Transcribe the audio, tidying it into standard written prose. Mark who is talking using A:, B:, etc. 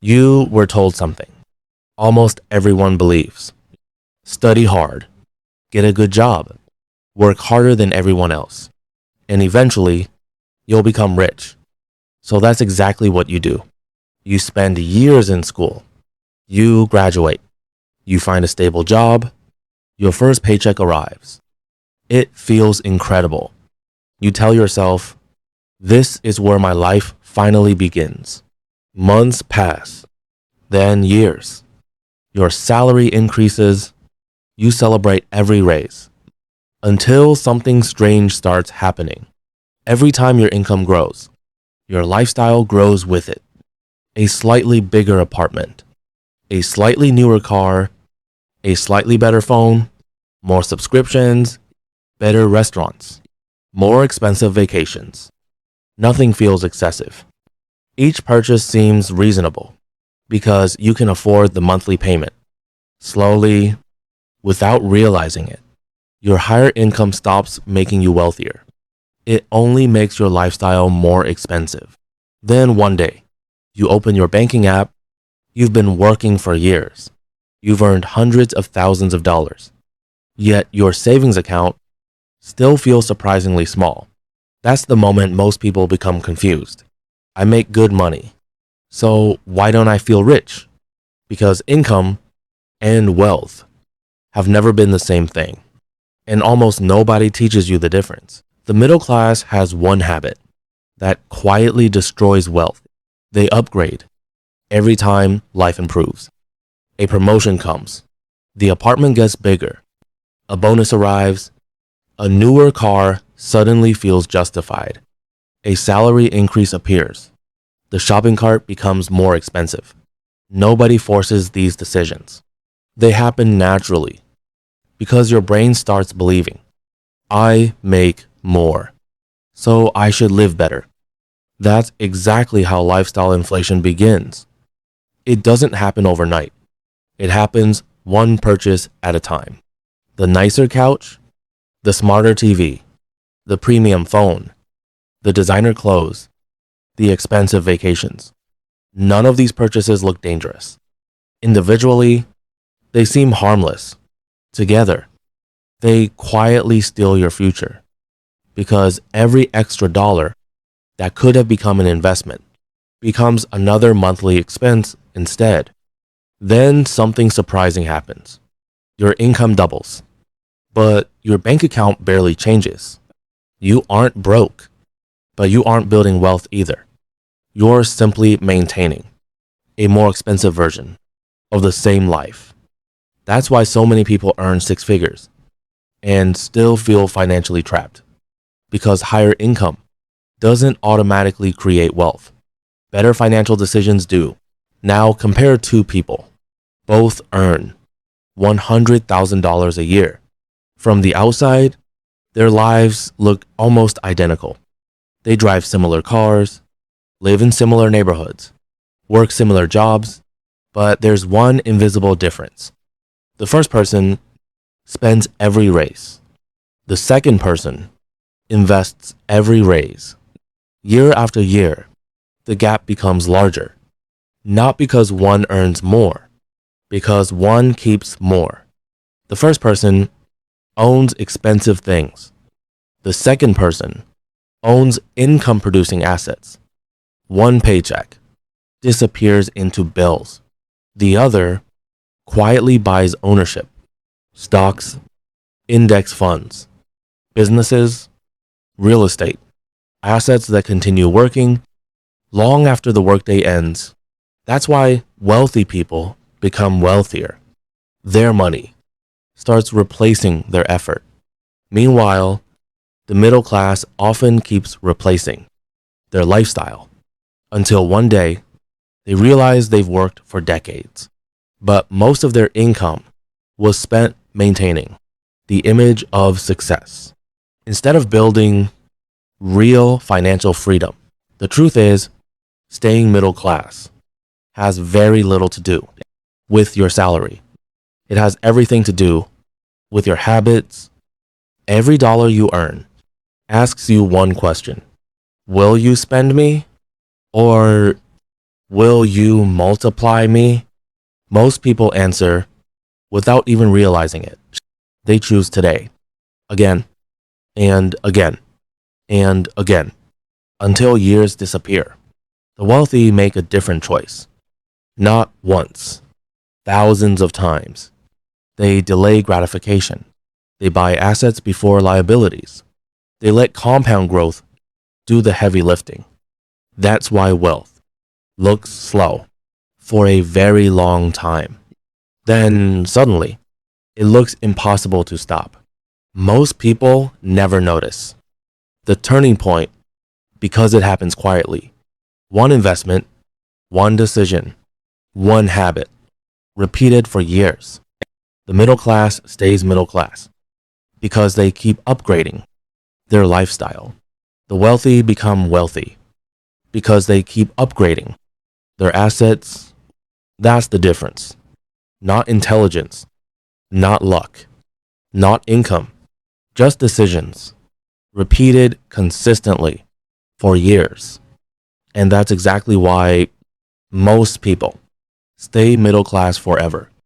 A: You were told something almost everyone believes. Study hard, get a good job, work harder than everyone else, and eventually you'll become rich. So that's exactly what you do. You spend years in school. You graduate. You find a stable job. Your first paycheck arrives. It feels incredible. You tell yourself, this is where my life finally begins. Months pass, then years. Your salary increases. You celebrate every raise until something strange starts happening. Every time your income grows, your lifestyle grows with it. A slightly bigger apartment, a slightly newer car, a slightly better phone, more subscriptions, better restaurants, more expensive vacations. Nothing feels excessive. Each purchase seems reasonable because you can afford the monthly payment. Slowly, without realizing it, your higher income stops making you wealthier. It only makes your lifestyle more expensive. Then one day, you open your banking app. You've been working for years. You've earned hundreds of thousands of dollars. Yet your savings account still feels surprisingly small. That's the moment most people become confused. I make good money. So why don't I feel rich? Because income and wealth have never been the same thing. And almost nobody teaches you the difference. The middle class has one habit that quietly destroys wealth. They upgrade every time life improves. A promotion comes. The apartment gets bigger. A bonus arrives. A newer car suddenly feels justified. A salary increase appears. The shopping cart becomes more expensive. Nobody forces these decisions. They happen naturally because your brain starts believing, I make more, so I should live better. That's exactly how lifestyle inflation begins. It doesn't happen overnight. It happens one purchase at a time. The nicer couch, the smarter TV, the premium phone, the designer clothes, the expensive vacations. None of these purchases look dangerous. Individually, they seem harmless. Together, they quietly steal your future because every extra dollar that could have become an investment becomes another monthly expense instead. Then something surprising happens. Your income doubles, but your bank account barely changes. You aren't broke, but you aren't building wealth either. You're simply maintaining a more expensive version of the same life. That's why so many people earn six figures and still feel financially trapped, because higher income doesn't automatically create wealth. Better financial decisions do. Now compare two people. Both earn $100,000 a year. From the outside, their lives look almost identical. They drive similar cars, live in similar neighborhoods, work similar jobs, but there's one invisible difference. The first person spends every raise. The second person invests every raise. Year after year, the gap becomes larger. Not because one earns more, because one keeps more. The first person owns expensive things. The second person owns income producing assets. One paycheck disappears into bills. The other quietly buys ownership, stocks, index funds, businesses, real estate, assets that continue working long after the workday ends. That's why wealthy people become wealthier. Their money starts replacing their effort. Meanwhile, the middle class often keeps replacing their lifestyle until one day they realize they've worked for decades, but most of their income was spent maintaining the image of success instead of building real financial freedom. The truth is, staying middle class has very little to do with your salary. It has everything to do with your habits. Every dollar you earn asks you one question. Will you spend me? Or Will you multiply me? Most people answer without even realizing it. They choose today, again, and again, and again, until years disappear. The wealthy make a different choice. Not once, thousands of times. They delay gratification. They buy assets before liabilities. They let compound growth do the heavy lifting. That's why wealth looks slow for a very long time. Then suddenly, it looks impossible to stop. Most people never notice. The turning point, because it happens quietly. One investment, one decision, one habit, repeated for years. The middle class stays middle class because they keep upgrading their lifestyle. The wealthy become wealthy because they keep upgrading their assets. That's the difference. Not intelligence, not luck, not income, just decisions, repeated consistently for years. And that's exactly why most people stay middle class forever.